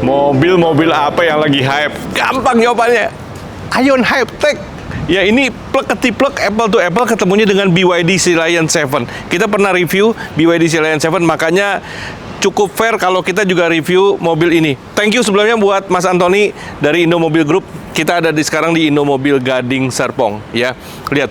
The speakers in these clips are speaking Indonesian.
Mobil-mobil apa yang lagi hype? Gampang jawabannya. Ion Hype-Tech. Ya, ini plug ketiplek apple to apple ketemunya dengan BYD Sea Lion 7. Kita pernah review BYD Sea Lion 7, makanya cukup fair kalau kita juga review mobil ini. Thank you sebelumnya buat Mas Antoni dari Indomobil Group. Kita ada sekarang di Indomobil Gading Serpong, ya. Lihat.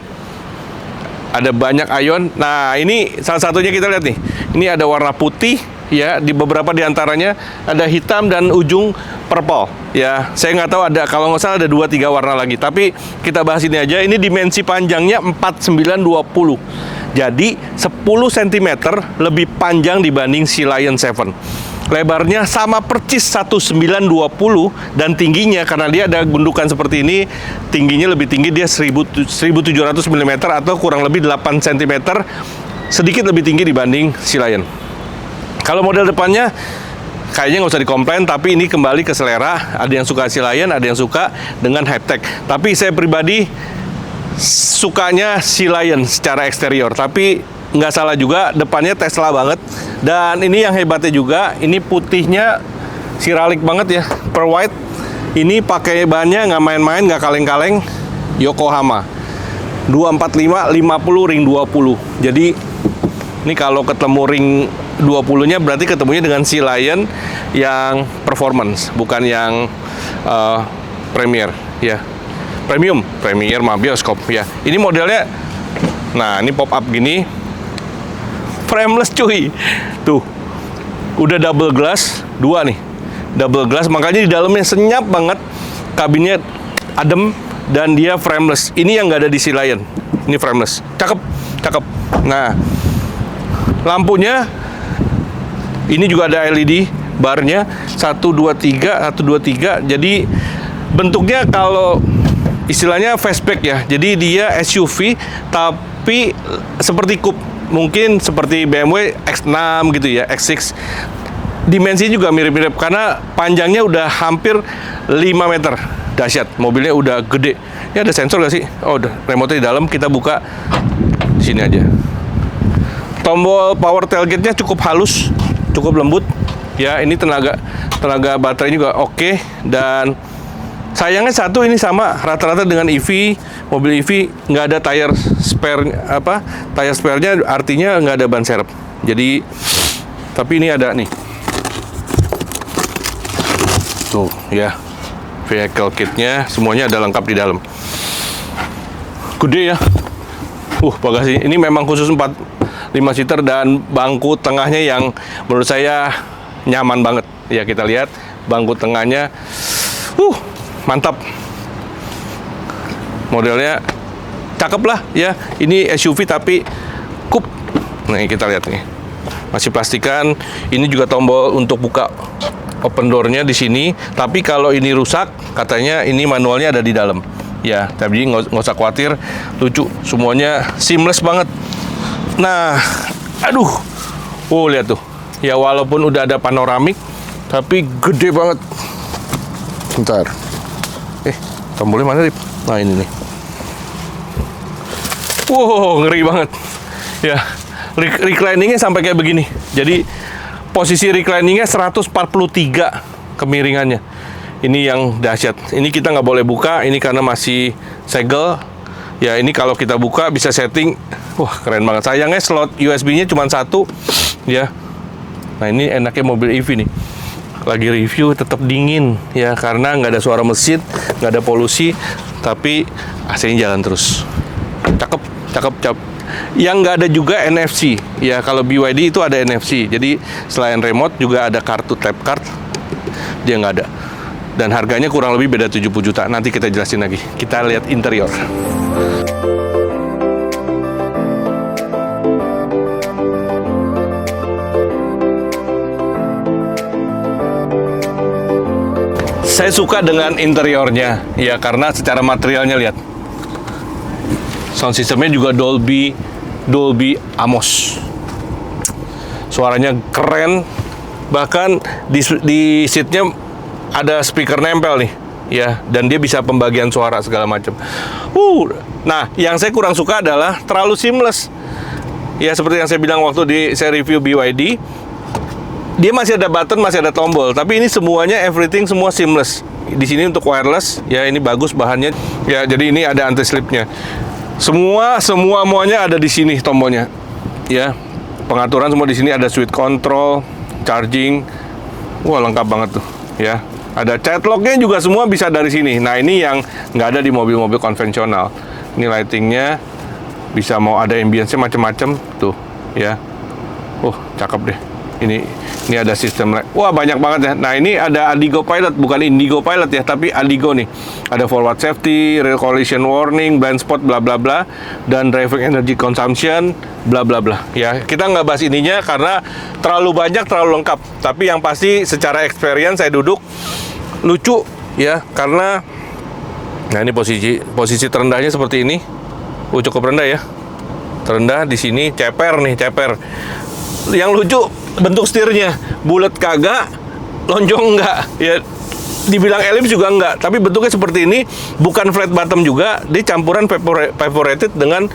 Ada banyak Ion. Nah, ini salah satunya kita lihat nih. Ini ada warna putih, ya. Di beberapa diantaranya ada hitam dan ujung purple, ya. Saya nggak tahu ada, kalau nggak salah ada 2-3 warna lagi. Tapi kita bahas ini aja. Ini dimensi panjangnya 4920. Jadi 10 cm lebih panjang dibanding Sea Lion 7. Lebarnya sama percis 1920 dan tingginya karena dia ada gundukan seperti ini, tingginya lebih tinggi, dia 1700 mm atau kurang lebih 8 cm, sedikit lebih tinggi dibanding Sea Lion. Kalau model depannya kayaknya nggak usah dikomplain, tapi ini kembali ke selera. Ada yang suka Sea Lion, ada yang suka dengan Hype-Tech. Tapi saya pribadi sukanya Sea Lion secara eksterior, tapi nggak salah juga, depannya Tesla banget. Dan ini yang hebatnya juga, ini putihnya siralik banget ya, pearl white. Ini pakai bannya nggak main-main, nggak kaleng-kaleng, Yokohama 245 50 ring 20. Jadi ini kalau ketemu ring 20-nya berarti ketemunya dengan Sea Lion yang performance, bukan yang premier, ya. Premier mah bioskop, ya. Ini modelnya, nah ini pop up gini, frameless cuy. Tuh, udah double glass, 2 nih, double glass, makanya di dalamnya senyap banget, kabinnya adem, dan dia frameless. Ini yang nggak ada di Sea Lion, ini frameless, cakep. Nah, lampunya ini juga ada LED barnya 123, jadi bentuknya kalau istilahnya fastback ya, jadi dia SUV tapi seperti coupe, mungkin seperti BMW X6 gitu ya, X6. Dimensinya juga mirip-mirip karena panjangnya udah hampir 5 meter. Dahsyat, mobilnya udah gede. Ini ada sensor gak sih? Oh, udah, remote di dalam, kita buka di sini aja. Tombol power tailgate-nya cukup halus, cukup lembut. Ya, ini tenaga baterai juga oke. Dan sayangnya satu, ini sama rata-rata dengan EV, mobil EV nggak ada tire spare, tire spare-nya artinya nggak ada ban serep. Jadi, tapi ini ada nih. Tuh, ya. Vehicle kit-nya semuanya ada lengkap di dalam. Gede ya. Bagasi. Ini memang khusus 5 seater dan bangku tengahnya yang menurut saya nyaman banget. Ya, kita lihat bangku tengahnya. Mantap. Modelnya cakep lah ya. Ini SUV tapi coupe. Nih kita lihat nih. Masih plastikan. Ini juga tombol untuk buka open door-nya di sini. Tapi kalau ini rusak, katanya ini manualnya ada di dalam. Ya, tapi nggak usah khawatir. Lucu, semuanya seamless banget. Nah, aduh. Lihat tuh. Ya, walaupun udah ada panoramik, tapi gede banget. Bentar. Tombolnya mana, Rip? Nah, ini nih. Ngeri banget. Ya, reclining-nya sampai kayak begini. Jadi, posisi reclining-nya 143 kemiringannya. Ini yang dahsyat. Ini kita nggak boleh buka, ini karena masih segel. Ya, ini kalau kita buka bisa setting. Keren banget. Sayangnya slot USB-nya cuma 1. Ya. Nah, ini enaknya mobil EV nih. Lagi review tetap dingin ya, karena nggak ada suara mesin, nggak ada polusi, tapi AC-nya jalan terus. Cakep. Yang nggak ada juga NFC ya, kalau BYD itu ada NFC, jadi selain remote juga ada kartu tap card, dia nggak ada. Dan harganya kurang lebih beda 70 juta. Nanti kita jelasin lagi. Kita lihat interior. Saya suka dengan interiornya, ya karena secara materialnya lihat. Sound systemnya juga Dolby Atmos. Suaranya keren, bahkan di seatnya ada speaker nempel nih, ya, dan dia bisa pembagian suara segala macam. Nah, yang saya kurang suka adalah terlalu seamless. Ya, seperti yang saya bilang waktu saya review BYD, dia masih ada button, masih ada tombol, tapi ini semuanya everything semua seamless. Di sini untuk wireless, ya ini bagus bahannya. Ya, jadi ini ada anti slipnya. Semuanya ada di sini tombolnya. Ya, pengaturan semua di sini, ada switch control, charging. Wah, lengkap banget tuh, ya. Ada chat lock-nya juga semua bisa dari sini. Nah, ini yang nggak ada di mobil-mobil konvensional. Ini lightingnya bisa mau ada ambience-nya macam-macam tuh, ya. Cakep deh. Ini ada sistem light. Wah, banyak banget ya. Nah, ini ada Adigo Pilot, bukan Indigo Pilot ya, tapi Adigo nih. Ada forward safety, rear collision warning, blind spot, bla bla bla, dan driving energy consumption, bla bla bla. Ya, kita nggak bahas ininya karena terlalu banyak, terlalu lengkap. Tapi yang pasti secara experience saya duduk lucu ya, karena nah ini posisi terendahnya seperti ini. Cukup rendah ya. Terendah di sini, ceper. Yang lucu bentuk setirnya, bulat kagak, lonjong enggak. Ya, dibilang elips juga enggak, tapi bentuknya seperti ini, bukan flat bottom juga, dia campuran perforated dengan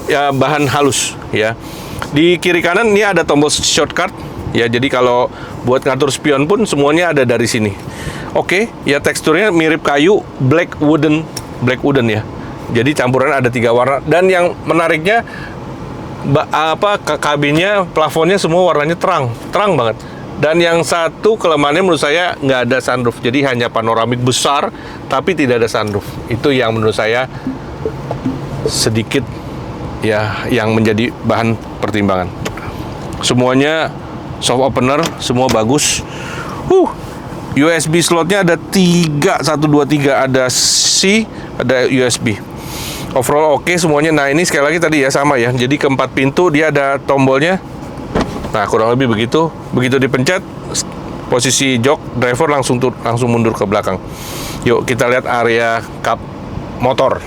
ya bahan halus ya. Di kiri kanan ini ada tombol shortcut ya, jadi kalau buat ngatur spion pun semuanya ada dari sini. Oke, ya teksturnya mirip kayu, black wooden ya. Jadi campuran ada 3 warna, dan yang menariknya kabinnya, plafonnya semua warnanya terang banget. Dan yang satu kelemahannya menurut saya nggak ada sunroof, jadi hanya panoramik besar tapi tidak ada sunroof. Itu yang menurut saya sedikit ya yang menjadi bahan pertimbangan. Semuanya soft opener, semua bagus. USB slotnya ada 3, 1, 2, 3, ada C, ada USB. Overall oke semuanya. Nah, ini sekali lagi tadi ya sama ya. Jadi keempat pintu dia ada tombolnya. Nah, kurang lebih begitu. Begitu dipencet, posisi jok driver langsung mundur ke belakang. Yuk kita lihat area kap motor.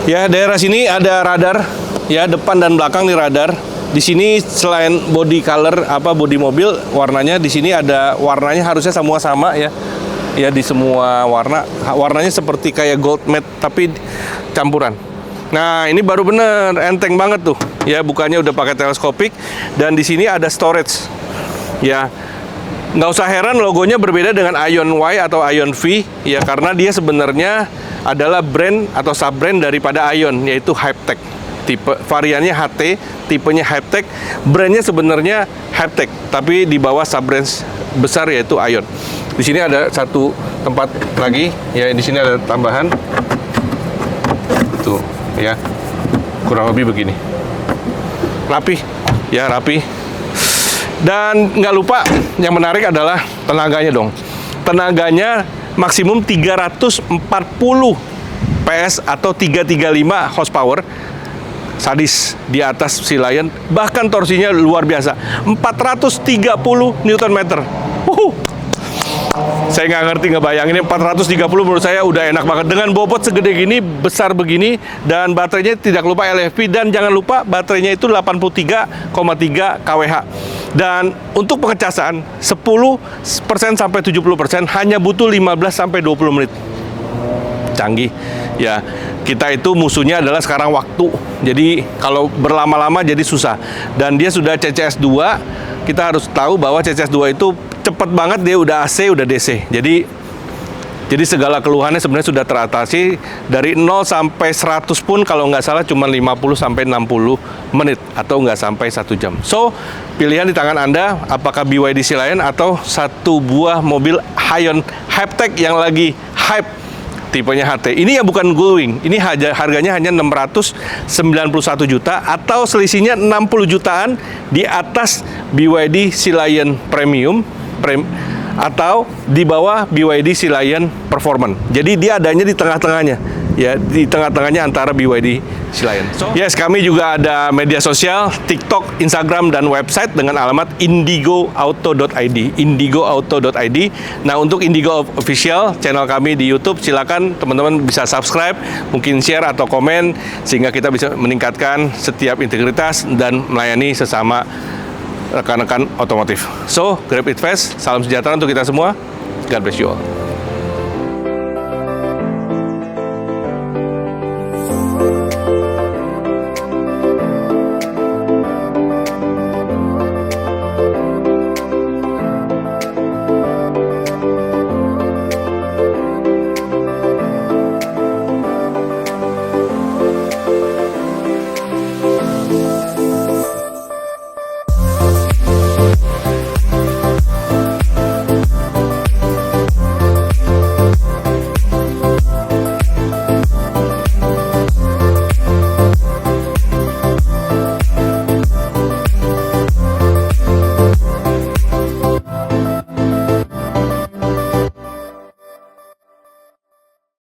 Ya, daerah sini ada radar. Ya, depan dan belakang nih radar. Di sini selain body color body mobil warnanya, di sini ada warnanya harusnya semua sama ya. Ya, di semua warnanya seperti kayak gold matte tapi campuran. Nah, ini baru bener enteng banget tuh. Ya, bukannya udah pakai teleskopik, dan di sini ada storage. Ya, nggak usah heran logonya berbeda dengan Ion Y atau Ion V ya, karena dia sebenarnya adalah brand atau sub brand daripada Ion, yaitu Hypetech. Tipe variannya HT, tipenya Hypetech, brandnya sebenarnya Hypetech, tapi di bawah sub brand besar yaitu Ion. Di sini ada satu tempat lagi ya, di sini ada tambahan tuh ya, kurang lebih begini, rapi. Dan nggak lupa yang menarik adalah tenaganya dong. Tenaganya maksimum 340 PS atau 335 horsepower. Sadis di atas si Lion, bahkan torsinya luar biasa, 430 Nm. Saya nggak ngerti ngebayanginnya, 430 menurut saya udah enak banget. Dengan bobot segede gini, besar begini, dan baterainya tidak lupa LFP, dan jangan lupa baterainya itu 83,3 kWh. Dan untuk pengecasan 10% sampai 70% hanya butuh 15 sampai 20 menit. Canggih ya. Kita itu musuhnya adalah sekarang waktu. Jadi kalau berlama-lama jadi susah. Dan dia sudah CCS 2. Kita harus tahu bahwa CCS 2 itu cepat banget, dia udah AC, udah DC. Jadi segala keluhannya sebenarnya sudah teratasi. Dari 0 sampai 100 pun kalau nggak salah cuma 50 sampai 60 menit atau nggak sampai 1 jam. So, pilihan di tangan Anda, apakah BYD Sea Lion atau satu buah mobil Ion Hypetech yang lagi hype tipenya HT. Ini yang bukan Gullwing. Ini harganya hanya 691 juta atau selisihnya 60 jutaan di atas BYD Sea Lion Premium atau di bawah BYD Sea Lion Performance. Jadi dia adanya di tengah-tengahnya. Ya, di tengah-tengahnya antara BYD Sea Lion. Yes, kami juga ada media sosial, TikTok, Instagram, dan website dengan alamat indigoauto.id. indigoauto.id. Nah, untuk Indigo Official, channel kami di YouTube, silakan teman-teman bisa subscribe, mungkin share atau komen, sehingga kita bisa meningkatkan setiap integritas dan melayani sesama rekan-rekan otomotif. So, grab it fast. Salam sejahtera untuk kita semua. God bless you all.